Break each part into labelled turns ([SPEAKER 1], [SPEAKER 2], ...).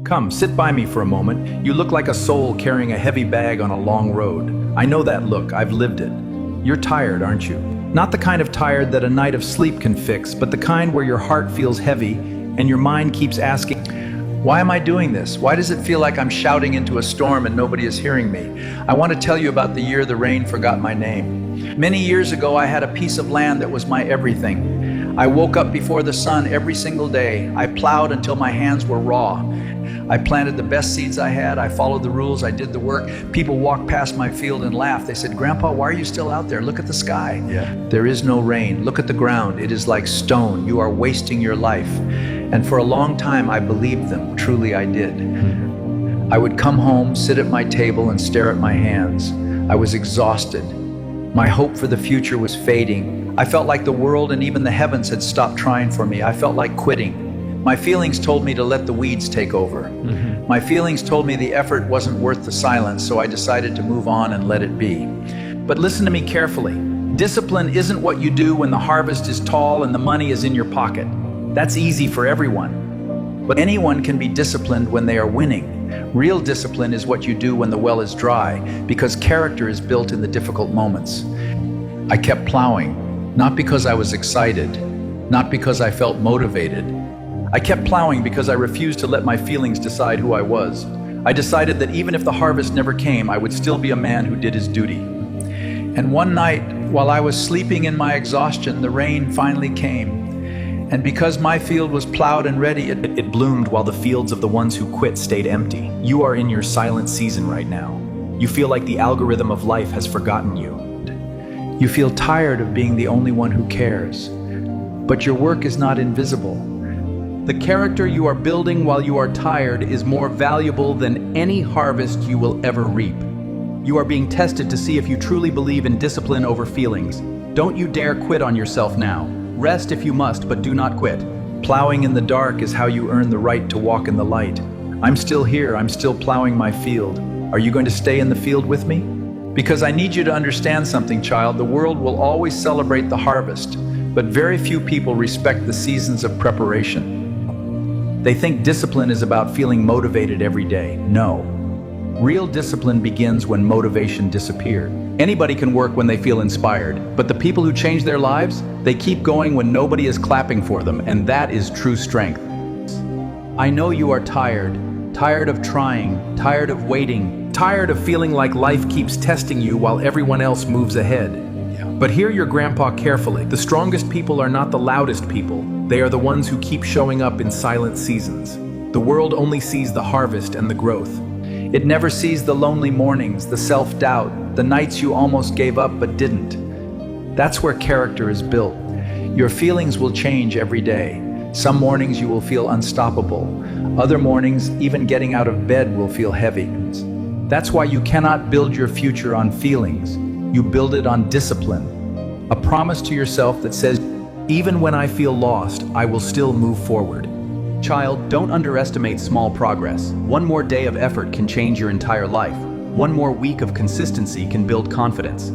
[SPEAKER 1] Come, sit by me for a moment. You look like a soul carrying a heavy bag on a long road. I know that look, I've lived it. You're tired, aren't you? Not the kind of tired that a night of sleep can fix, but the kind where your heart feels heavy and your mind keeps asking, why am I doing this? Why does it feel like I'm shouting into a storm and nobody is hearing me? I want to tell you about the year the rain forgot my name. Many years ago, I had a piece of land that was my everything. I woke up before the sun every single day. I plowed until my hands were raw. I planted the best seeds I had. I followed the rules. I did the work. People walked past my field and laughed. They said, Grandpa, why are you still out there? Look at the sky.
[SPEAKER 2] Yeah.
[SPEAKER 1] There is no rain. Look at the ground. It is like stone. You are wasting your life. And for a long time, I believed them. Truly, I did. I would come home, sit at my table, and stare at my hands. I was exhausted. My hope for the future was fading. I felt like the world and even the heavens had stopped trying for me. I felt like quitting. My feelings told me to let the weeds take over. My feelings told me the effort wasn't worth the silence, so I decided to move on and let it be. But listen to me carefully. Discipline isn't what you do when the harvest is tall and the money is in your pocket. That's easy for everyone. But anyone can be disciplined when they are winning. Real discipline is what you do when the well is dry, because character is built in the difficult moments. I kept plowing, not because I was excited, not because I felt motivated. I kept plowing because I refused to let my feelings decide who I was. I decided that even if the harvest never came, I would still be a man who did his duty. And one night, while I was sleeping in my exhaustion, the rain finally came. And because my field was plowed and ready, it bloomed while the fields of the ones who quit stayed empty. You are in your silent season right now. You feel like the algorithm of life has forgotten you. You feel tired of being the only one who cares. But your work is not invisible. The character you are building while you are tired is more valuable than any harvest you will ever reap. You are being tested to see if you truly believe in discipline over feelings. Don't you dare quit on yourself now. Rest if you must, but do not quit. Plowing in the dark is how you earn the right to walk in the light. I'm still here. I'm still plowing my field. Are you going to stay in the field with me? Because I need you to understand something, child. The world will always celebrate the harvest, but very few people respect the seasons of preparation. They think discipline is about feeling motivated every day. No. Real discipline begins when motivation disappears. Anybody can work when they feel inspired, but the people who change their lives, they keep going when nobody is clapping for them, and that is true strength. I know you are tired of trying, tired of waiting, tired of feeling like life keeps testing you while everyone else moves ahead. But hear your grandpa carefully. The strongest people are not the loudest people. They are the ones who keep showing up in silent seasons. The world only sees the harvest and the growth. It never sees the lonely mornings, the self-doubt, the nights you almost gave up but didn't. That's where character is built. Your feelings will change every day. Some mornings you will feel unstoppable. Other mornings, even getting out of bed will feel heavy. That's why you cannot build your future on feelings. You build it on discipline. A promise to yourself that says, even when I feel lost, I will still move forward. Child, don't underestimate small progress. One more day of effort can change your entire life. One more week of consistency can build confidence.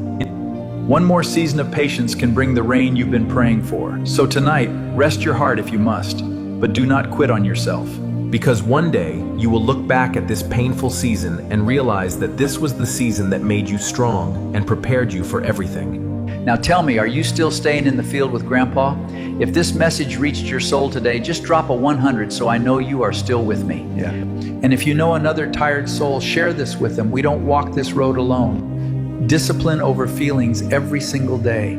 [SPEAKER 1] One more season of patience can bring the rain you've been praying for. So tonight, rest your heart if you must, but do not quit on yourself. Because one day, you will look back at this painful season and realize that this was the season that made you strong and prepared you for everything. Now tell me, are you still staying in the field with Grandpa? If this message reached your soul today, just drop a 100 so I know you are still with me.
[SPEAKER 2] Yeah.
[SPEAKER 1] And if you know another tired soul, share this with them. We don't walk this road alone. Discipline over feelings every single day.